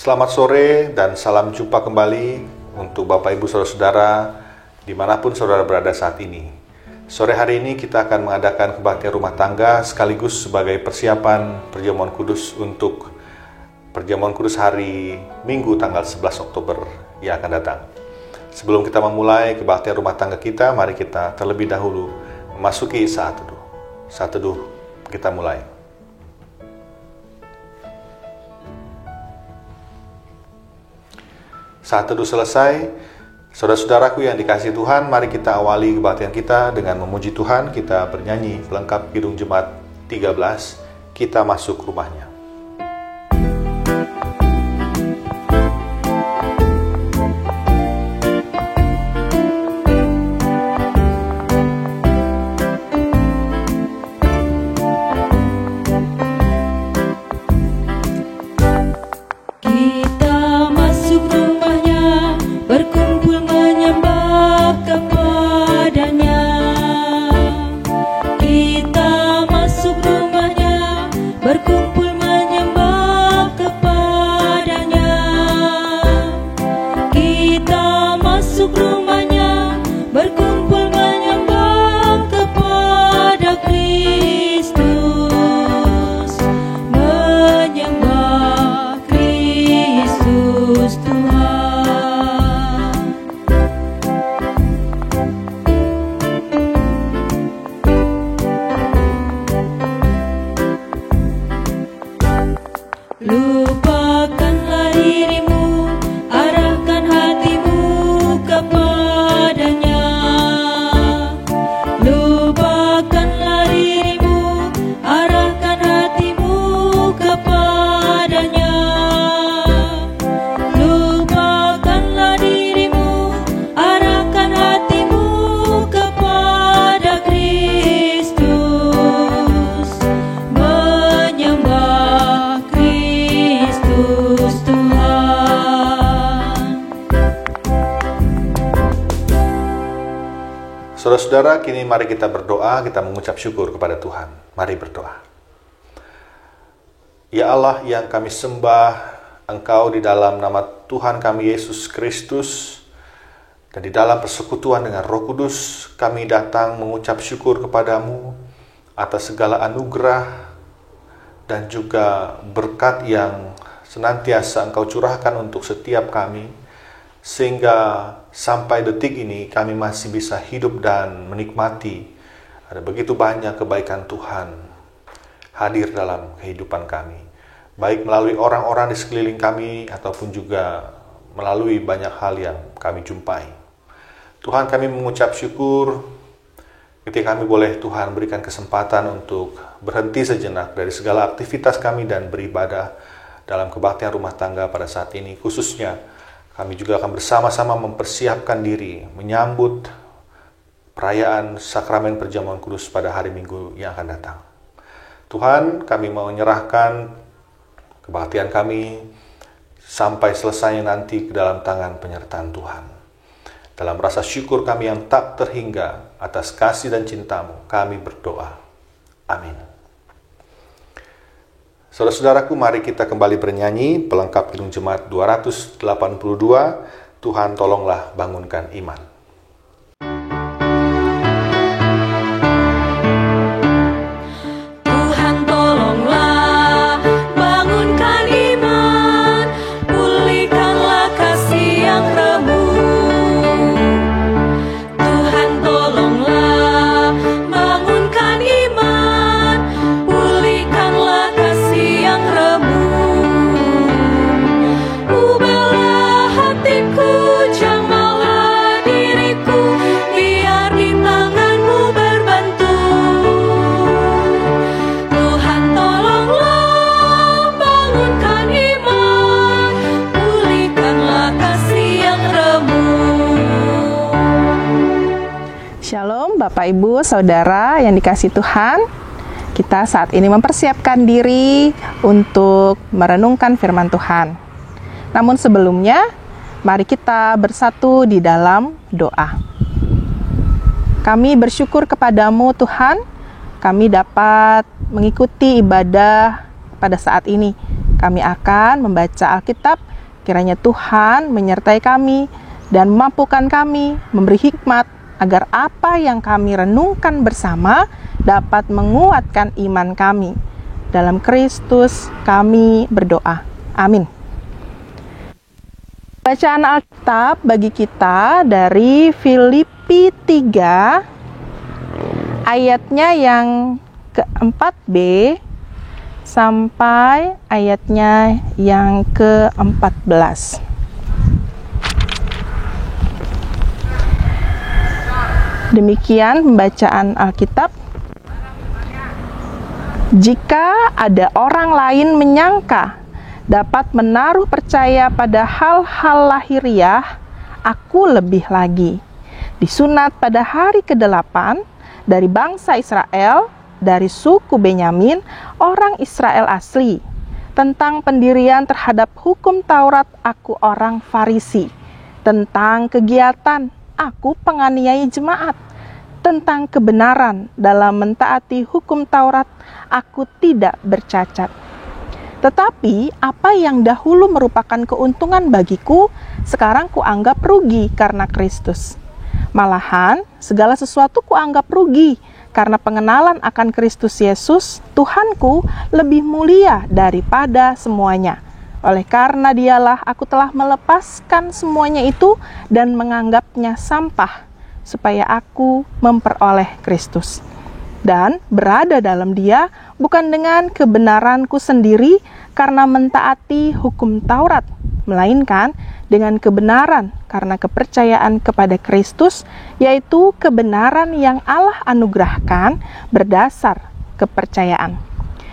Selamat sore dan salam jumpa kembali untuk Bapak Ibu Saudara-saudara dimanapun saudara berada saat ini. Sore hari ini kita akan mengadakan kebaktian rumah tangga sekaligus sebagai persiapan perjamuan kudus untuk perjamuan kudus hari Minggu tanggal 11 Oktober yang akan datang. Sebelum kita memulai kebaktian rumah tangga kita, mari kita terlebih dahulu memasuki saat teduh. Saat teduh kita mulai. Saat teduh selesai, saudara-saudaraku yang dikasihi Tuhan, mari kita awali kebaktian kita dengan memuji Tuhan. Kita bernyanyi pelengkap Kidung Jemaat 13, Kita Masuk Rumahnya. Saudara-saudara, kini mari kita berdoa, kita mengucap syukur kepada Tuhan. Mari berdoa. Ya Allah yang kami sembah, Engkau di dalam nama Tuhan kami Yesus Kristus, dan di dalam persekutuan dengan Roh Kudus, kami datang mengucap syukur kepadamu atas segala anugerah dan juga berkat yang senantiasa Engkau curahkan untuk setiap kami, sehingga sampai detik ini kami masih bisa hidup dan menikmati. Ada begitu banyak kebaikan Tuhan hadir dalam kehidupan kami, baik melalui orang-orang di sekeliling kami ataupun juga melalui banyak hal yang kami jumpai. Tuhan, kami mengucap syukur ketika kami boleh Tuhan berikan kesempatan untuk berhenti sejenak dari segala aktivitas kami dan beribadah dalam kebaktian rumah tangga pada saat ini. Khususnya kami juga akan bersama-sama mempersiapkan diri menyambut perayaan sakramen perjamuan kudus pada hari Minggu yang akan datang. Tuhan, kami mau menyerahkan kebaktian kami sampai selesainya nanti ke dalam tangan penyertaan Tuhan. Dalam rasa syukur kami yang tak terhingga atas kasih dan cinta-Mu, kami berdoa. Amin. Saudara-saudaraku, mari kita kembali bernyanyi pelengkap Kidung Jemaat 282, Tuhan tolonglah bangunkan iman. Shalom Bapak Ibu Saudara yang dikasihi Tuhan. Kita saat ini mempersiapkan diri untuk merenungkan firman Tuhan. Namun sebelumnya, mari kita bersatu di dalam doa. Kami bersyukur kepadamu Tuhan, kami dapat mengikuti ibadah pada saat ini. Kami akan membaca Alkitab, kiranya Tuhan menyertai kami dan memampukan kami, memberi hikmat, agar apa yang kami renungkan bersama dapat menguatkan iman kami. Dalam Kristus kami berdoa. Amin. Bacaan Alkitab bagi kita dari Filipi 3, ayatnya yang ke-4b sampai ayatnya yang ke-14. Demikian pembacaan Alkitab. Jika ada orang lain menyangka dapat menaruh percaya pada hal-hal lahiriah, aku lebih lagi. Disunat pada hari ke-8 dari bangsa Israel, dari suku Benyamin, orang Israel asli. Tentang pendirian terhadap hukum Taurat, aku orang Farisi. Tentang kegiatan, aku penganiaya jemaat. Tentang kebenaran dalam mentaati hukum Taurat, aku tidak bercacat. Tetapi apa yang dahulu merupakan keuntungan bagiku, sekarang kuanggap rugi karena Kristus. Malahan, segala sesuatu kuanggap rugi, karena pengenalan akan Kristus Yesus, Tuhanku, lebih mulia daripada semuanya. Oleh karena dialah aku telah melepaskan semuanya itu dan menganggapnya sampah, supaya aku memperoleh Kristus. Dan berada dalam Dia bukan dengan kebenaranku sendiri karena mentaati hukum Taurat, melainkan dengan kebenaran karena kepercayaan kepada Kristus, yaitu kebenaran yang Allah anugerahkan berdasar kepercayaan.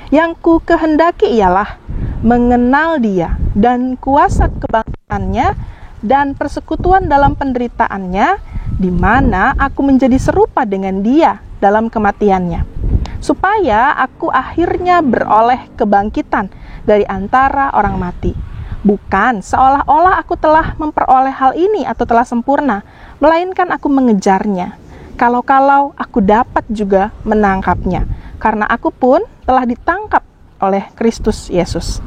Yang ku kehendaki ialah mengenal Dia dan kuasa kebangkitannya dan persekutuan dalam penderitaannya, di mana aku menjadi serupa dengan Dia dalam kematiannya, supaya aku akhirnya beroleh kebangkitan dari antara orang mati. Bukan seolah-olah aku telah memperoleh hal ini atau telah sempurna, melainkan aku mengejarnya. Kalau-kalau aku dapat juga menangkapnya, karena aku pun telah ditangkap oleh Kristus Yesus.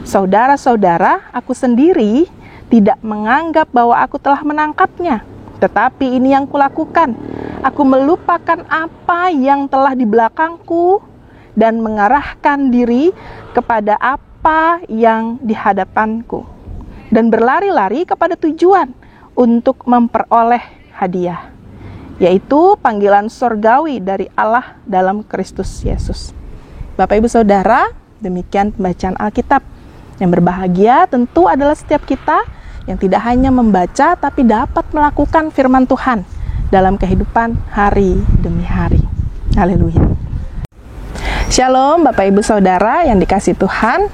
Saudara-saudara, aku sendiri tidak menganggap bahwa aku telah menangkapnya, tetapi ini yang kulakukan. Aku melupakan apa yang telah di belakangku dan mengarahkan diri kepada apa yang di hadapanku, dan berlari-lari kepada tujuan untuk memperoleh hadiah, yaitu panggilan surgawi dari Allah dalam Kristus Yesus. Bapak Ibu Saudara, demikian pembacaan Alkitab. Yang berbahagia tentu adalah setiap kita yang tidak hanya membaca tapi dapat melakukan firman Tuhan dalam kehidupan hari demi hari. Haleluya. Shalom Bapak Ibu Saudara yang dikasihi Tuhan.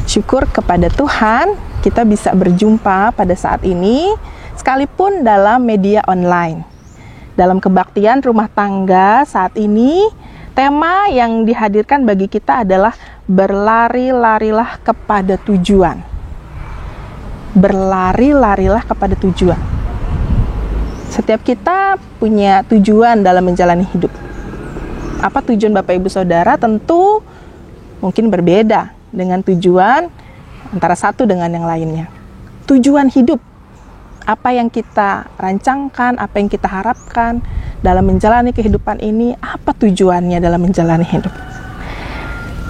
Syukur kepada Tuhan kita bisa berjumpa pada saat ini sekalipun dalam media online. Dalam kebaktian rumah tangga saat ini, tema yang dihadirkan bagi kita adalah berlari-larilah kepada tujuan. Berlari-larilah kepada tujuan. Setiap kita punya tujuan dalam menjalani hidup. Apa tujuan Bapak Ibu Saudara? Tentu mungkin berbeda dengan tujuan antara satu dengan yang lainnya. Tujuan hidup, apa yang kita rancangkan, apa yang kita harapkan dalam menjalani kehidupan ini, apa tujuannya dalam menjalani hidup.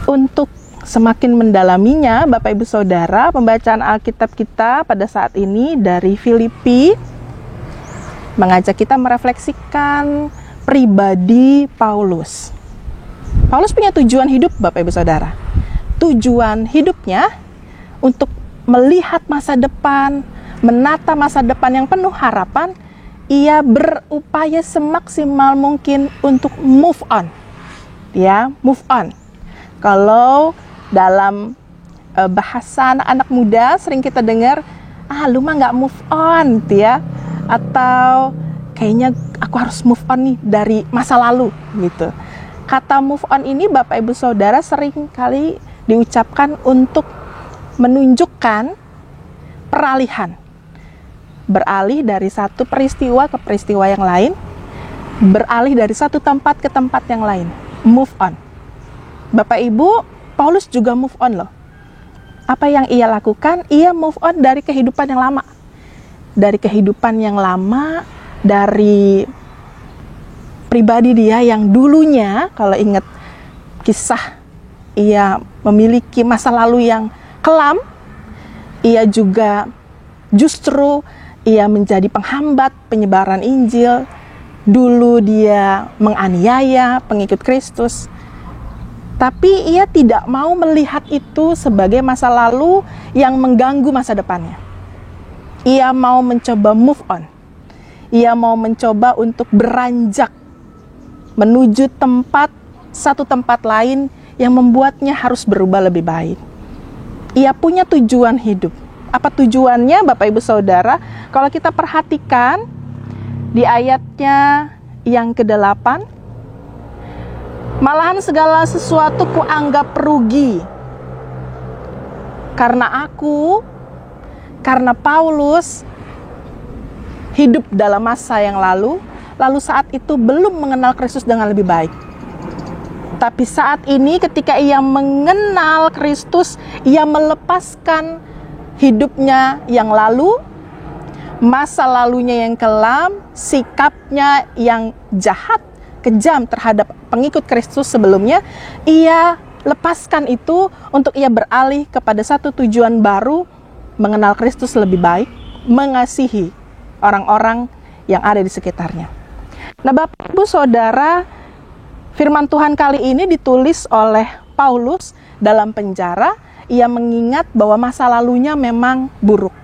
Untuk semakin mendalaminya, Bapak Ibu Saudara, pembacaan Alkitab kita pada saat ini dari Filipi mengajak kita merefleksikan pribadi Paulus. Paulus punya tujuan hidup, Bapak Ibu Saudara. Tujuan hidupnya untuk melihat masa depan, menata masa depan yang penuh harapan. Ia berupaya semaksimal mungkin untuk move on. Ya, move on. Kalau dalam bahasa anak-anak muda sering kita dengar, lu mah nggak move on, gitu ya. Atau kayaknya aku harus move on nih dari masa lalu, gitu. Kata move on ini Bapak Ibu Saudara sering kali diucapkan untuk menunjukkan peralihan. Beralih dari satu peristiwa ke peristiwa yang lain, beralih dari satu tempat ke tempat yang lain, move on. Bapak Ibu, Paulus juga move on loh. apa yang ia lakukan? Ia move on dari kehidupan yang lama. Dari kehidupan yang lama, dari pribadi dia yang dulunya, kalau ingat kisah, ia memiliki masa lalu yang kelam. Ia juga justru ia menjadi penghambat penyebaran Injil. Dulu dia menganiaya pengikut Kristus. Tapi ia tidak mau melihat itu sebagai masa lalu yang mengganggu masa depannya. Ia mau mencoba move on. Ia mau mencoba untuk beranjak menuju satu tempat lain yang membuatnya harus berubah lebih baik. Ia punya tujuan hidup. Apa tujuannya, Bapak Ibu Saudara? Kalau kita perhatikan di ayatnya yang ke-8, malahan segala sesuatu kuanggap rugi karena Paulus hidup dalam masa yang lalu saat itu belum mengenal Kristus dengan lebih baik. Tapi saat ini ketika ia mengenal Kristus, ia melepaskan hidupnya yang lalu, masa lalunya yang kelam, sikapnya yang jahat, kejam terhadap pengikut Kristus sebelumnya. Ia lepaskan itu untuk ia beralih kepada satu tujuan baru, mengenal Kristus lebih baik, mengasihi orang-orang yang ada di sekitarnya. Nah, Bapak Ibu Saudara, firman Tuhan kali ini ditulis oleh Paulus dalam penjara. Ia mengingat bahwa masa lalunya memang buruk,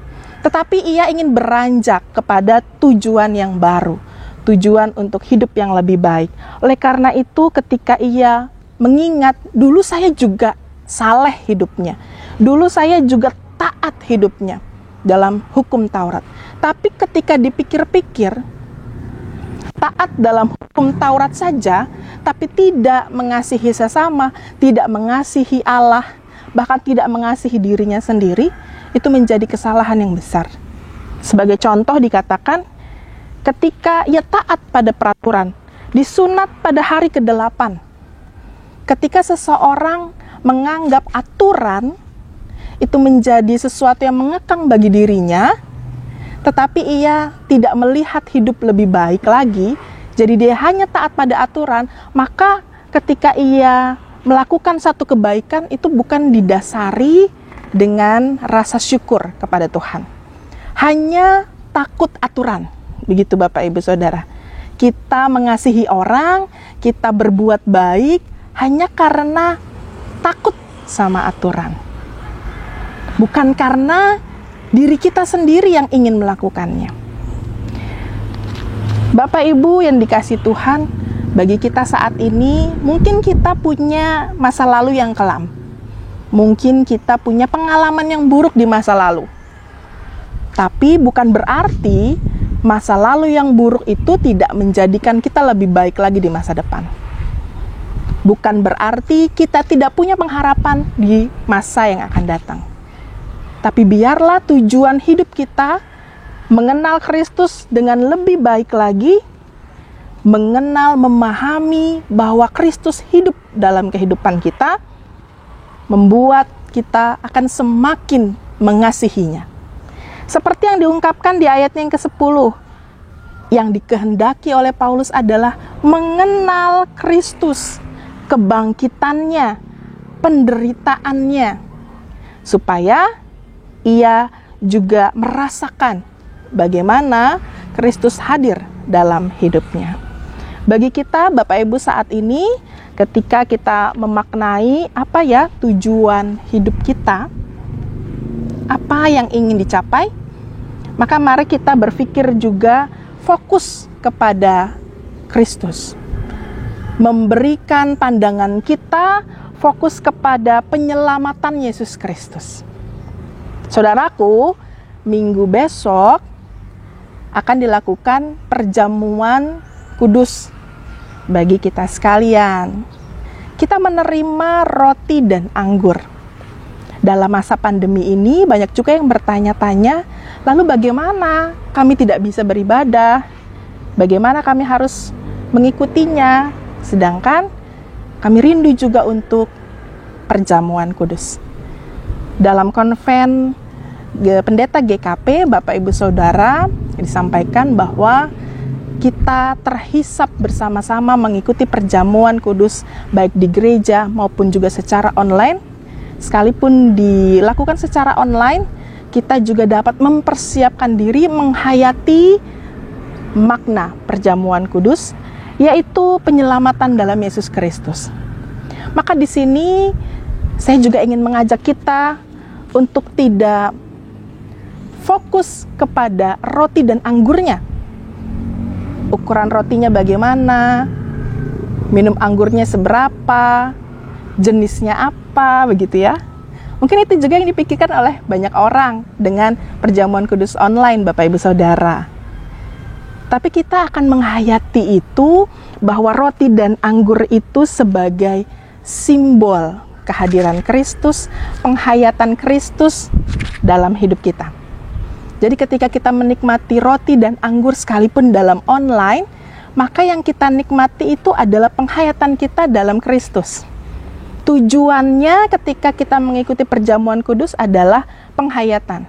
tetapi ia ingin beranjak kepada tujuan yang baru, tujuan untuk hidup yang lebih baik. Oleh karena itu, ketika ia mengingat, dulu saya juga saleh hidupnya, dulu saya juga taat hidupnya dalam hukum Taurat. Tapi ketika dipikir-pikir, taat dalam hukum Taurat saja, tapi tidak mengasihi sesama, tidak mengasihi Allah, bahkan tidak mengasihi dirinya sendiri, itu menjadi kesalahan yang besar. Sebagai contoh dikatakan, ketika ia taat pada peraturan, disunat pada hari ke-8. Ketika seseorang menganggap aturan itu menjadi sesuatu yang mengekang bagi dirinya, tetapi ia tidak melihat hidup lebih baik lagi, jadi dia hanya taat pada aturan, maka ketika ia melakukan satu kebaikan itu bukan didasari dengan rasa syukur kepada Tuhan. Hanya takut aturan. Begitu Bapak Ibu Saudara. Kita mengasihi orang, kita berbuat baik hanya karena takut sama aturan. Bukan karena diri kita sendiri yang ingin melakukannya. Bapak Ibu yang dikasihi Tuhan, bagi kita saat ini, mungkin kita punya masa lalu yang kelam. Mungkin kita punya pengalaman yang buruk di masa lalu. Tapi bukan berarti masa lalu yang buruk itu tidak menjadikan kita lebih baik lagi di masa depan. Bukan berarti kita tidak punya pengharapan di masa yang akan datang. Tapi biarlah tujuan hidup kita mengenal Kristus dengan lebih baik lagi, mengenal, memahami bahwa Kristus hidup dalam kehidupan kita, membuat kita akan semakin mengasihinya. Seperti yang diungkapkan di ayatnya yang ke-10, yang dikehendaki oleh Paulus adalah mengenal Kristus, kebangkitannya, penderitaannya, supaya ia juga merasakan bagaimana Kristus hadir dalam hidupnya. Bagi kita, Bapak Ibu, saat ini ketika kita memaknai apa ya tujuan hidup kita, apa yang ingin dicapai, maka mari kita berpikir juga fokus kepada Kristus. Memberikan pandangan kita fokus kepada penyelamatan Yesus Kristus. Saudaraku, minggu besok akan dilakukan perjamuan kudus bagi kita sekalian. Kita menerima roti dan anggur. Dalam masa pandemi ini banyak juga yang bertanya-tanya, lalu bagaimana kami tidak bisa beribadah? Bagaimana kami harus mengikutinya? Sedangkan kami rindu juga untuk perjamuan kudus. dalam konven pendeta GKP, Bapak Ibu Saudara, disampaikan bahwa kita terhisap bersama-sama mengikuti perjamuan kudus baik di gereja maupun juga secara online. Sekalipun dilakukan secara online, kita juga dapat mempersiapkan diri menghayati makna perjamuan kudus, yaitu penyelamatan dalam Yesus Kristus. Maka di sini saya juga ingin mengajak kita untuk tidak fokus kepada roti dan anggurnya. Ukuran rotinya bagaimana, minum anggurnya seberapa, jenisnya apa, begitu ya. Mungkin itu juga yang dipikirkan oleh banyak orang dengan perjamuan kudus online, Bapak Ibu Saudara. Tapi kita akan menghayati itu, bahwa roti dan anggur itu sebagai simbol kehadiran Kristus, penghayatan Kristus dalam hidup kita. Jadi ketika kita menikmati roti dan anggur sekalipun dalam online, maka yang kita nikmati itu adalah penghayatan kita dalam Kristus. Tujuannya ketika kita mengikuti perjamuan kudus adalah penghayatan.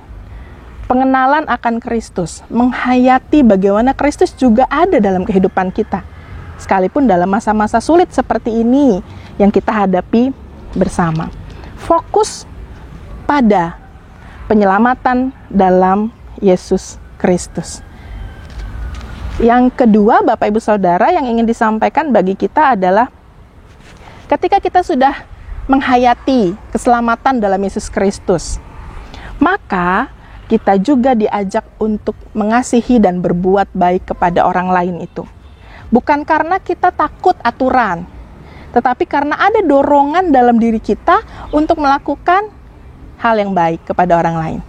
Pengenalan akan Kristus, menghayati bagaimana Kristus juga ada dalam kehidupan kita. Sekalipun dalam masa-masa sulit seperti ini yang kita hadapi bersama. Fokus pada penyelamatan dalam Yesus Kristus. Yang kedua, Bapak Ibu Saudara, yang ingin disampaikan bagi kita adalah ketika kita sudah menghayati keselamatan dalam Yesus Kristus, maka kita juga diajak untuk mengasihi dan berbuat baik kepada orang lain itu. Bukan karena kita takut aturan, tetapi karena ada dorongan dalam diri kita untuk melakukan hal yang baik kepada orang lain,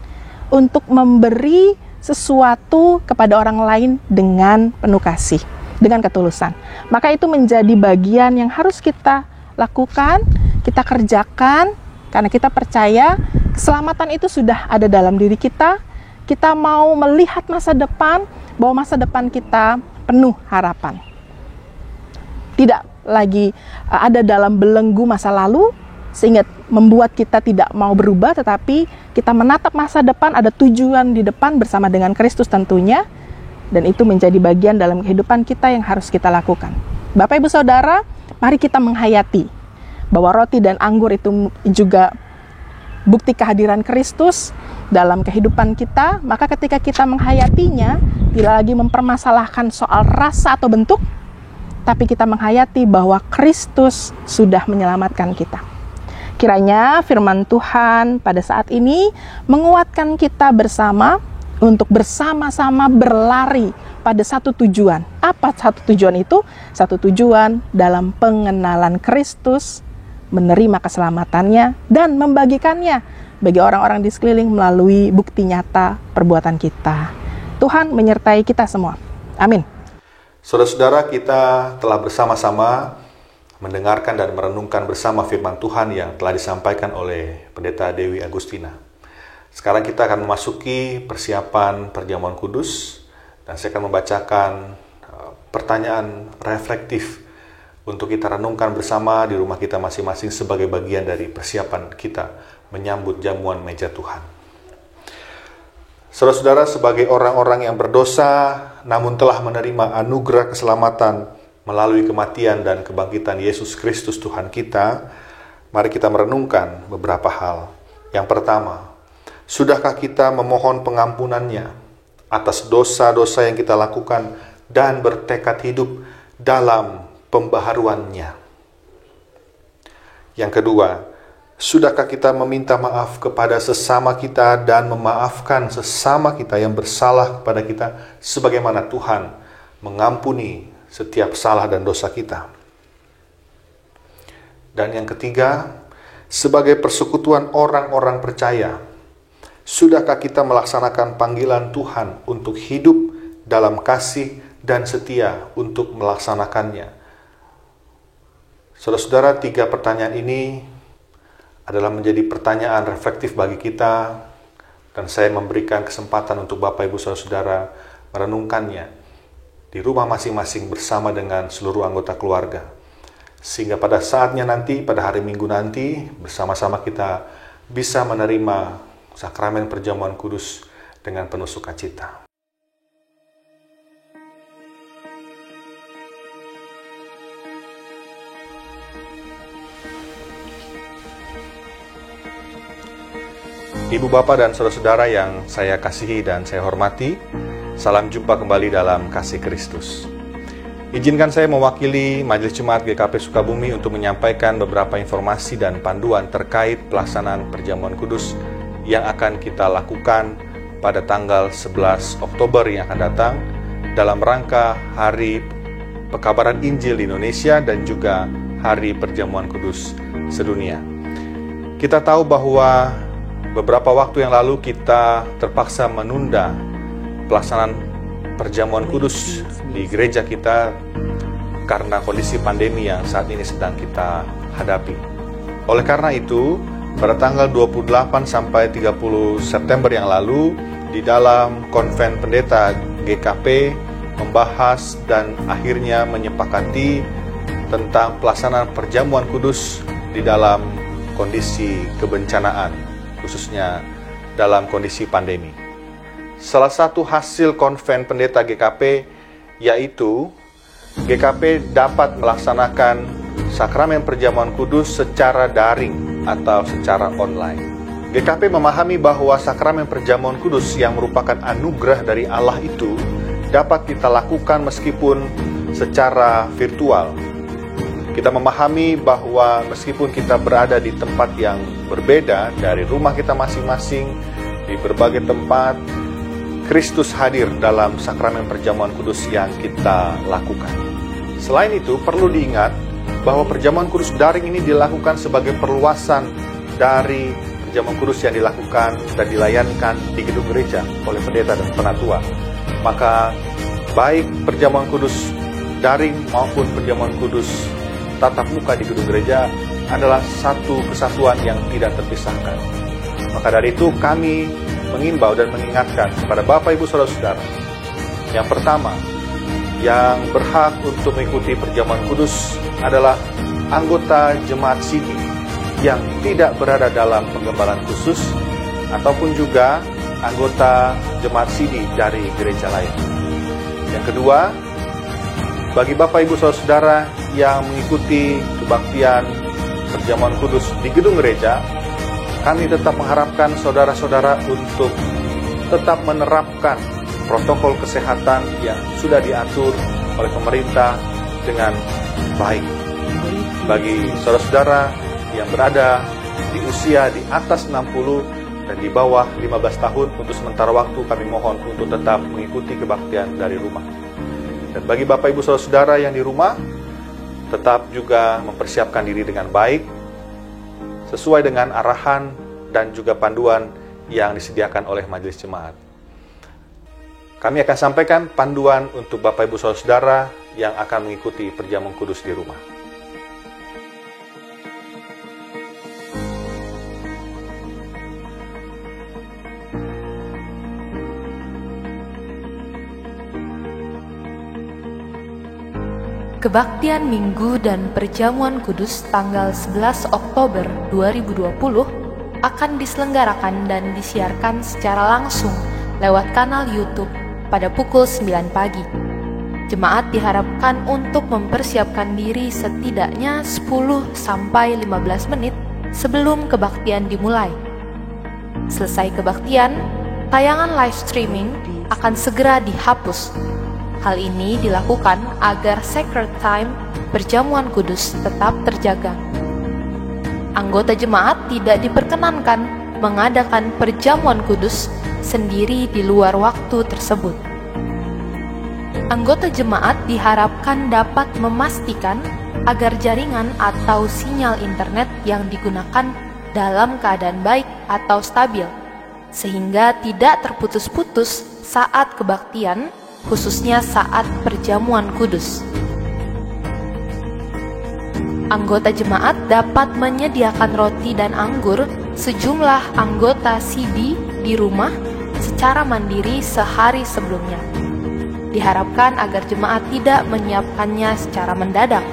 untuk memberi sesuatu kepada orang lain dengan penuh kasih, dengan ketulusan. Maka itu menjadi bagian yang harus kita lakukan, kita kerjakan, karena kita percaya keselamatan itu sudah ada dalam diri kita. Kita mau melihat masa depan, bahwa masa depan kita penuh harapan. Tidak lagi ada dalam belenggu masa lalu, sehingga membuat kita tidak mau berubah, tetapi kita menatap masa depan, ada tujuan di depan bersama dengan Kristus tentunya, dan itu menjadi bagian dalam kehidupan kita yang harus kita lakukan. Bapak Ibu Saudara, mari kita menghayati bahwa roti dan anggur itu juga bukti kehadiran Kristus dalam kehidupan kita. Maka ketika kita menghayatinya, tidak lagi mempermasalahkan soal rasa atau bentuk, tapi kita menghayati bahwa Kristus sudah menyelamatkan kita. Kiranya firman Tuhan pada saat ini menguatkan kita bersama untuk bersama-sama berlari pada satu tujuan. Apa satu tujuan itu? Satu tujuan dalam pengenalan Kristus, menerima keselamatannya, dan membagikannya bagi orang-orang di sekeliling melalui bukti nyata perbuatan kita. Tuhan menyertai kita semua. Amin. Saudara-saudara, kita telah bersama-sama mendengarkan dan merenungkan bersama firman Tuhan yang telah disampaikan oleh Pendeta Dewi Agustina. Sekarang kita akan memasuki persiapan perjamuan kudus, dan saya akan membacakan pertanyaan reflektif untuk kita renungkan bersama di rumah kita masing-masing sebagai bagian dari persiapan kita menyambut jamuan meja Tuhan. Saudara-saudara, sebagai orang-orang yang berdosa namun telah menerima anugerah keselamatan melalui kematian dan kebangkitan Yesus Kristus Tuhan kita, mari kita merenungkan beberapa hal. Yang pertama, sudahkah kita memohon pengampunannya atas dosa-dosa yang kita lakukan dan bertekad hidup dalam pembaharuannya? Yang kedua, sudahkah kita meminta maaf kepada sesama kita dan memaafkan sesama kita yang bersalah kepada kita sebagaimana Tuhan mengampuni setiap salah dan dosa kita? Dan yang ketiga, sebagai persekutuan orang-orang percaya, sudahkah kita melaksanakan panggilan Tuhan untuk hidup dalam kasih dan setia untuk melaksanakannya? Saudara-saudara, 3 pertanyaan ini adalah menjadi pertanyaan reflektif bagi kita, dan saya memberikan kesempatan untuk Bapak Ibu Saudara merenungkannya di rumah masing-masing bersama dengan seluruh anggota keluarga. Sehingga pada saatnya nanti, pada hari Minggu nanti, bersama-sama kita bisa menerima sakramen perjamuan kudus dengan penuh sukacita. Ibu Bapak dan saudara-saudara yang saya kasihi dan saya hormati, salam jumpa kembali dalam kasih Kristus. Izinkan saya mewakili Majelis Jemaat GKP Sukabumi untuk menyampaikan beberapa informasi dan panduan terkait pelaksanaan perjamuan kudus yang akan kita lakukan pada tanggal 11 Oktober yang akan datang dalam rangka Hari Pekabaran Injil di Indonesia dan juga Hari Perjamuan Kudus sedunia. Kita tahu bahwa beberapa waktu yang lalu kita terpaksa menunda pelaksanaan perjamuan kudus di gereja kita karena kondisi pandemi yang saat ini sedang kita hadapi. Oleh karena itu, pada tanggal 28 sampai 30 September yang lalu, di dalam Konven Pendeta GKP membahas dan akhirnya menyepakati tentang pelaksanaan perjamuan kudus di dalam kondisi kebencanaan, khususnya dalam kondisi pandemi. Salah satu hasil Konven Pendeta GKP yaitu GKP dapat melaksanakan sakramen perjamuan kudus secara daring atau secara online. GKP memahami bahwa sakramen perjamuan kudus yang merupakan anugerah dari Allah itu dapat kita lakukan meskipun secara virtual. Kita memahami bahwa meskipun kita berada di tempat yang berbeda dari rumah kita masing-masing, di berbagai tempat, Kristus hadir dalam sakramen perjamuan kudus yang kita lakukan. Selain itu, perlu diingat bahwa perjamuan kudus daring ini dilakukan sebagai perluasan dari perjamuan kudus yang dilakukan dan dilayankan di gedung gereja oleh pendeta dan penatua. Maka, baik perjamuan kudus daring maupun perjamuan kudus tatap muka di gedung gereja adalah satu kesatuan yang tidak terpisahkan. Maka dari itu kami mengimbau dan mengingatkan kepada Bapak Ibu Saudara-saudara. Yang pertama, yang berhak untuk mengikuti perjamuan kudus adalah anggota jemaat CD yang tidak berada dalam penggembalaan khusus ataupun juga anggota jemaat CD dari gereja lain. Yang kedua, bagi Bapak Ibu Saudara yang mengikuti kebaktian perjamuan kudus di gedung gereja, kami tetap mengharapkan saudara-saudara untuk tetap menerapkan protokol kesehatan yang sudah diatur oleh pemerintah dengan baik. Bagi saudara-saudara yang berada di usia di atas 60 dan di bawah 15 tahun, untuk sementara waktu kami mohon untuk tetap mengikuti kebaktian dari rumah. Dan bagi Bapak Ibu Saudara yang di rumah, tetap juga mempersiapkan diri dengan baik, sesuai dengan arahan dan juga panduan yang disediakan oleh Majelis Jemaat. Kami akan sampaikan panduan untuk Bapak Ibu Saudara yang akan mengikuti perjamuan kudus di rumah. Kebaktian Minggu dan Perjamuan Kudus tanggal 11 Oktober 2020 akan diselenggarakan dan disiarkan secara langsung lewat kanal YouTube pada pukul 9 pagi. Jemaat diharapkan untuk mempersiapkan diri setidaknya 10-15 menit sebelum kebaktian dimulai. Selesai kebaktian, tayangan live streaming akan segera dihapus. Hal ini dilakukan agar sacred time perjamuan kudus tetap terjaga. Anggota jemaat tidak diperkenankan mengadakan perjamuan kudus sendiri di luar waktu tersebut. Anggota jemaat diharapkan dapat memastikan agar jaringan atau sinyal internet yang digunakan dalam keadaan baik atau stabil, sehingga tidak terputus-putus saat kebaktian, khususnya saat perjamuan kudus. Anggota jemaat dapat menyediakan roti dan anggur sejumlah anggota CD di rumah secara mandiri sehari sebelumnya. Diharapkan agar jemaat tidak menyiapkannya secara mendadak.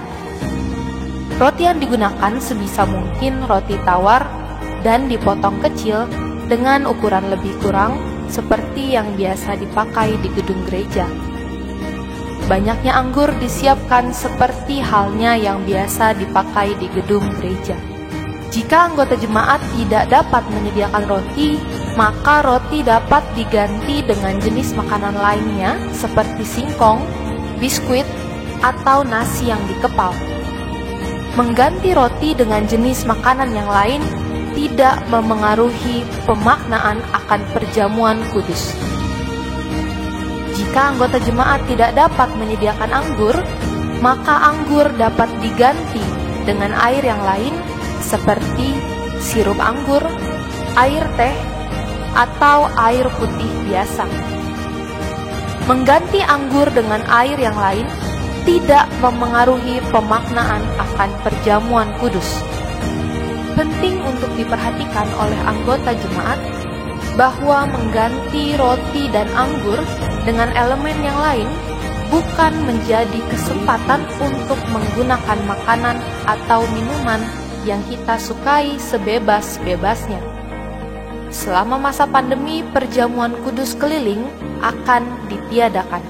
Roti yang digunakan sebisa mungkin roti tawar, dan dipotong kecil dengan ukuran lebih kurang seperti yang biasa dipakai di gedung gereja. Banyaknya anggur disiapkan seperti halnya yang biasa dipakai di gedung gereja. Jika anggota jemaat tidak dapat menyediakan roti, maka roti dapat diganti dengan jenis makanan lainnya seperti singkong, biskuit, atau nasi yang dikepal. Mengganti roti dengan jenis makanan yang lain tidak memengaruhi pemaknaan akan perjamuan kudus. Jika anggota jemaat tidak dapat menyediakan anggur, maka anggur dapat diganti dengan air yang lain seperti sirup anggur, air teh, atau air putih biasa. Mengganti anggur dengan air yang lain tidak memengaruhi pemaknaan akan perjamuan kudus. Penting untuk diperhatikan oleh anggota jemaat bahwa mengganti roti dan anggur dengan elemen yang lain bukan menjadi kesempatan untuk menggunakan makanan atau minuman yang kita sukai sebebas-bebasnya. Selama masa pandemi, perjamuan kudus keliling akan ditiadakan.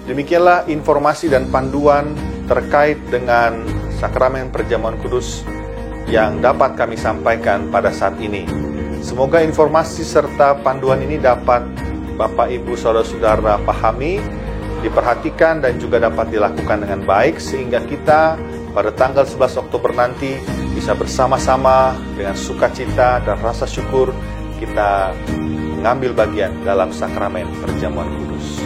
Demikianlah informasi dan panduan terkait dengan sakramen perjamuan kudus yang dapat kami sampaikan pada saat ini. Semoga informasi serta panduan ini dapat Bapak, Ibu, Saudara-saudara pahami, diperhatikan dan juga dapat dilakukan dengan baik sehingga kita pada tanggal 11 Oktober nanti bisa bersama-sama dengan sukacita dan rasa syukur kita mengambil bagian dalam sakramen perjamuan kudus.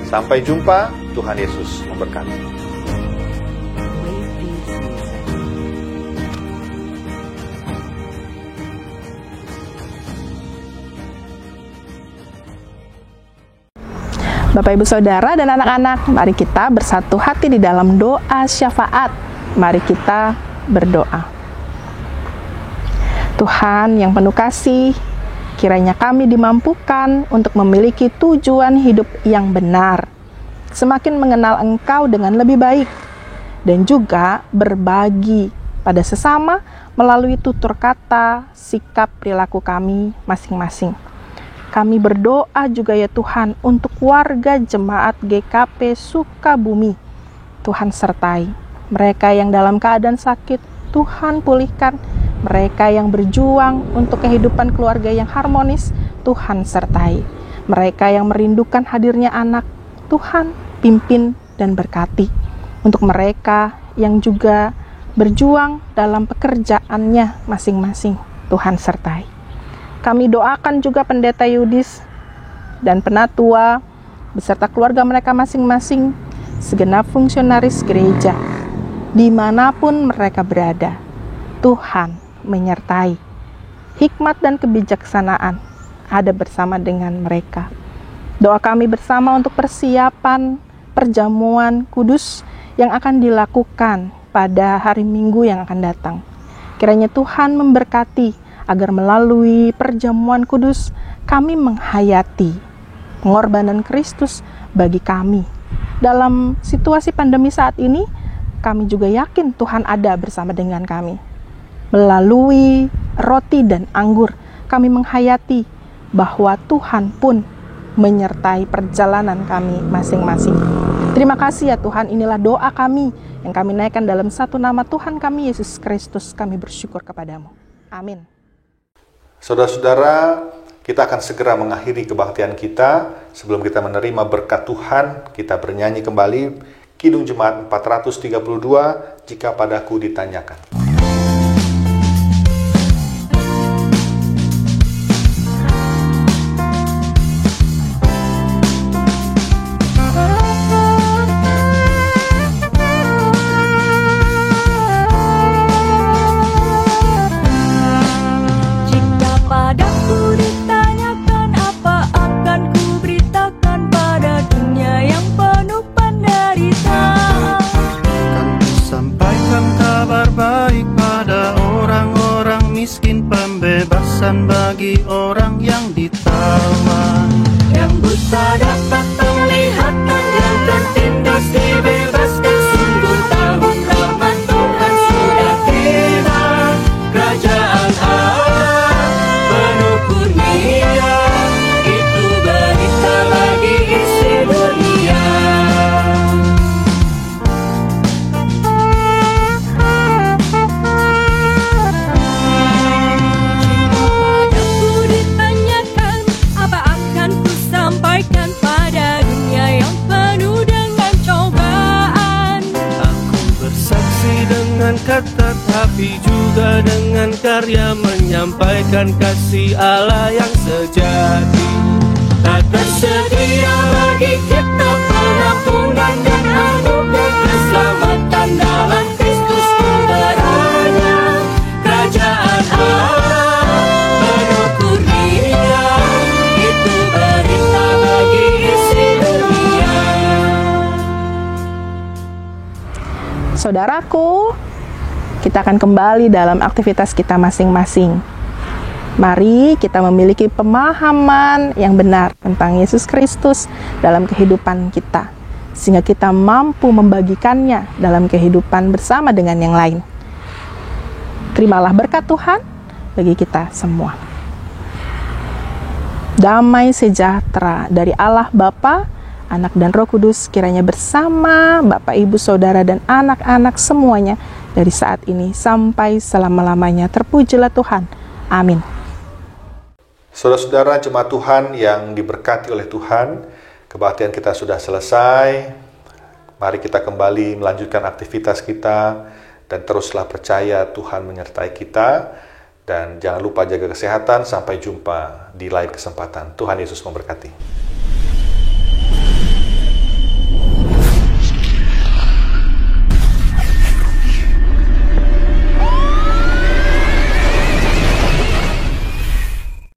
Sampai jumpa, Tuhan Yesus memberkati. Bapak, Ibu, Saudara, dan anak-anak, mari kita bersatu hati di dalam doa syafaat. Mari kita berdoa. Tuhan yang penuh kasih, kiranya kami dimampukan untuk memiliki tujuan hidup yang benar, semakin mengenal Engkau dengan lebih baik, dan juga berbagi pada sesama melalui tutur kata, sikap, perilaku kami masing-masing. Kami berdoa juga ya Tuhan untuk warga jemaat GKP Sukabumi. Tuhan sertai mereka yang dalam keadaan sakit, Tuhan pulihkan. Mereka yang berjuang untuk kehidupan keluarga yang harmonis, Tuhan sertai. Mereka yang merindukan hadirnya anak, Tuhan pimpin dan berkati. Untuk mereka yang juga berjuang dalam pekerjaannya masing-masing, Tuhan sertai. Kami doakan juga Pendeta Yudis dan Penatua beserta keluarga mereka masing-masing, segenap fungsionaris gereja, dimanapun mereka berada. Tuhan menyertai. Hikmat dan kebijaksanaan ada bersama dengan mereka. Doa kami bersama untuk persiapan perjamuan kudus yang akan dilakukan pada hari Minggu yang akan datang. Kiranya Tuhan memberkati agar melalui perjamuan kudus kami menghayati pengorbanan Kristus bagi kami. Dalam situasi pandemi saat ini, kami juga yakin Tuhan ada bersama dengan kami. Melalui roti dan anggur, kami menghayati bahwa Tuhan pun menyertai perjalanan kami masing-masing. Terima kasih ya Tuhan, inilah doa kami yang kami naikkan dalam satu nama Tuhan kami, Yesus Kristus. Kami bersyukur kepadamu. Amin. Saudara-saudara, kita akan segera mengakhiri kebaktian kita. Sebelum kita menerima berkat Tuhan, kita bernyanyi kembali Kidung Jemaat 432, Jika Padaku Ditanyakan. Bagi orang yang ditawan, yang buta dapat penglihatan, yang tertindas dibebaskan. Sungguh tahun rahmat Tuhan sudah tiba. menyampaikan kasih Allah yang sejati. Tak tersedia bagi kita pengampunan dan anugerah keselamatan dalam Kristus pemberanya. Kerajaan Allah penuh kurnia, itu berita bagi isi dunia. Saudaraku, kita akan kembali dalam aktivitas kita masing-masing. Mari kita memiliki pemahaman yang benar tentang Yesus Kristus dalam kehidupan kita, sehingga kita mampu membagikannya dalam kehidupan bersama dengan yang lain. Terimalah berkat Tuhan bagi kita semua. Damai sejahtera dari Allah Bapa, Anak dan Roh Kudus kiranya bersama Bapak, Ibu, Saudara, dan anak-anak semuanya dari saat ini sampai selama-lamanya. Terpujilah Tuhan. Amin. Saudara-saudara jemaat Tuhan yang diberkati oleh Tuhan, kebaktian kita sudah selesai. Mari kita kembali melanjutkan aktivitas kita dan teruslah percaya Tuhan menyertai kita. Dan jangan lupa jaga kesehatan. Sampai jumpa di lain kesempatan. Tuhan Yesus memberkati.